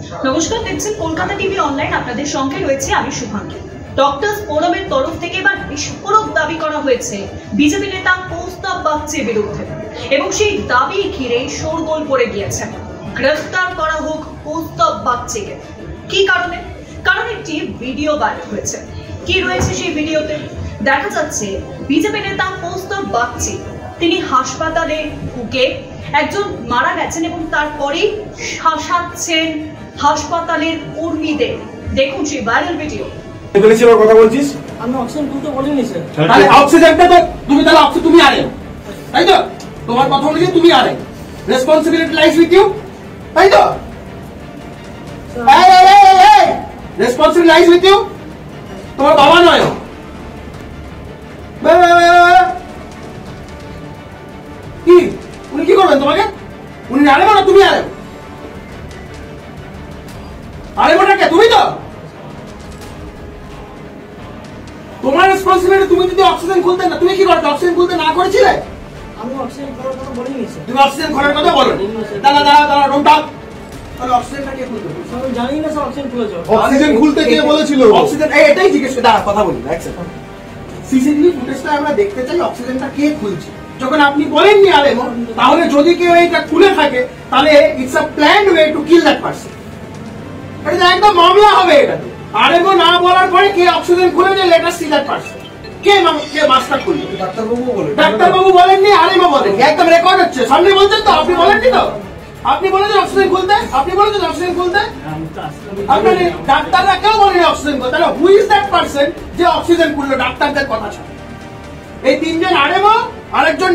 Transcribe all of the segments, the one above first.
নমস্কার, দেখছেন Kolkata TV online. আপনাদের সঙ্গে রয়েছে আমি শুভাঙ্গী। ডক্টরস ফোরামের তরফ থেকে এবার বিস্ফোরক দাবি করা হয়েছে বিজেপি নেতা কৌস্তব বাগচির বিরুদ্ধে, এবং সেই দাবি ঘিরে শোরগোল পড়ে গিয়েছে। গ্রেফতার করা হোক কৌস্তব বাগচিকে। কি কারণে? কারণ একটি ভিডিও ভাইরাল হয়েছে। কি রয়েছে সেই ভিডিওতে? দেখা যাচ্ছে বিজেপি নেতা কৌস্তব বাগচি তিনি হাসপাতালে ঢুকে একজন মারা গেছেন এবং তারপরেই শাসাচ্ছেন হাসপাতালের কর্মীদের। দেখুন সেই ভাইরাল ভিডিও। কথা বলছিস? আমি অক্সিজেন তুলতে বলিনি স্যার। তাহলে অক্সিজেনটা তো তুমি তাহলে অক্সিজেন তুমি আরে, তাই তো? তোমার কথা অনুযায়ী তুমি আরে, রেসপন্সিবিলিটি লাইজ উইথ ইউ, তাই তো? Responsibility lies with you. তোমার বাবা নয়। কি উনি কি করবেন তোমাকে? উনি আরে না তুমি আরে? আরে মোটা কে? তুমি তো। তোমার রেসপন্সিবিলিটি। তুমি যদি অক্সিজেন খুলতে না, তুমি কি করতে? অক্সিজেন খুলতে না করেছিলে? আমি অক্সিজেন করার কথা বলিনি স্যার। তুমি অক্সিজেন খোলার কথা বলো। দাঁড়া ডোন্ট টক। তাহলে অক্সিজেনটা কে খুলতে? আমি জানি না স্যার অক্সিজেন খুলেছে। অক্সিজেন খুলতে কে বলেছিল? অক্সিজেন এটাই জিজ্ঞেস করে। দাঁড়া কথা বলি এক সেকেন্ড। সিসিটিভি ফুটেজটা আমরা দেখতে চাই, অক্সিজেনটা কে খুলছে। যখন আপনি বলেননি আরে, তাহলে যদি কেউ এটা খুলে থাকে তাহলে it's a planned way to kill that person. এটা একদম মামলা হবে। এটা আরেগো না বলার পরে কে অক্সিজেন খুলেছে, let us see that person. K master খুললো? ডাক্তারবাবু বলেননি, আরেগো বলেন। একদম রেকর্ড হচ্ছে, সামনে বলছেন তো। আপনি বলেননি তো? আপনি বলেছেন অক্সিজেন খুলতে? আপনি বলেছেন অক্সিজেন খুলতে? আপনার ডাক্তাররা কেউ বলেনি অক্সিজেন খুলতে। তাহলে হু ইজ দ্যাট পারসন যে অক্সিজেন খুললো? ডাক্তারদের কথা ছিল। এই তিনজন আরেগো, আরেকজন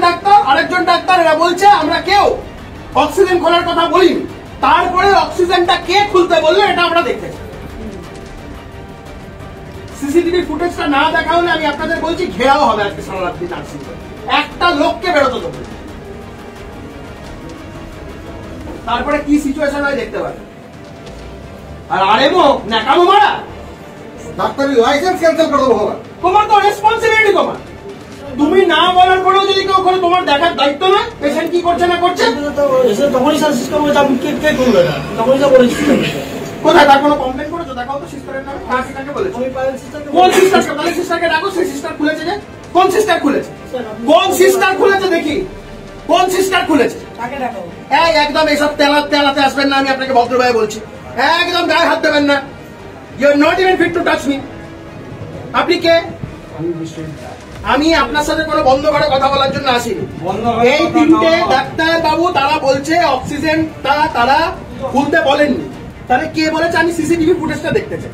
ডাক্তার, এরা বলছে আমরা কেউ অক্সিজেন খোলার কথা বলিনি। তারপরে অক্সিজেনটা কে খুলতে বললো এটা আমরা দেখতে চাই। সিসিটিভি ফুটেজটা না দেখা হলে আমি আপনাদের বলছি ঘেরাও হবে আজকে সারা রাত্রি নার্সিং হোমে। একটা লোককে বেরোতে দেবো। তারপরে কি সিচুয়েশন হয় দেখতে পাবেন। আর আরেমো ন্যাকামো মারা, ডাক্তারের লাইসেন্স ক্যান্সেল করে দেবো। তোমার তো রেসপন্সিবিলিটি। তোমার তুমি না বলার পরেও যদি কেউ করে, তোমার দেখার দায়িত্ব না পেশেন্ট কি করছে না করছে। তখনই স্যার সিস্টেম হয়েছে, আমি কে করবে না তখনই যা বলেছি। কোথায় তার কোনো কমপ্লেন করেছো? দেখাও তো সিস্টারের নামে। কার সিস্টারকে বলেছো? আমি পাইল সিস্টেমকে। কোন সিস্টারকে? তাহলে সিস্টারকে ডাকো। সেই সিস্টার খুলেছে যে? কোন সিস্টার খুলেছে? কোন সিস্টার খুলেছে দেখি? কোন সিস্টার খুলেছে? কাকে ডাকাও? এই একদম এসব তেলাতে আসবেন না। আমি আপনাকে ভদ্রভাবে বলছি, একদম গায়ে হাত দেবেন না। You are not even fit to touch me. আপনি কে? আমি আপনার সাথে কোনো বন্ধ করে কথা বলার জন্য আসিনি। এই তিনটে ডাক্তার বাবু তারা বলছে অক্সিজেনটা তারা খুলতে বলেননি। তাহলে কে বলেছে? আমি সিসিটিভি ফুটেজটা দেখতে চাই।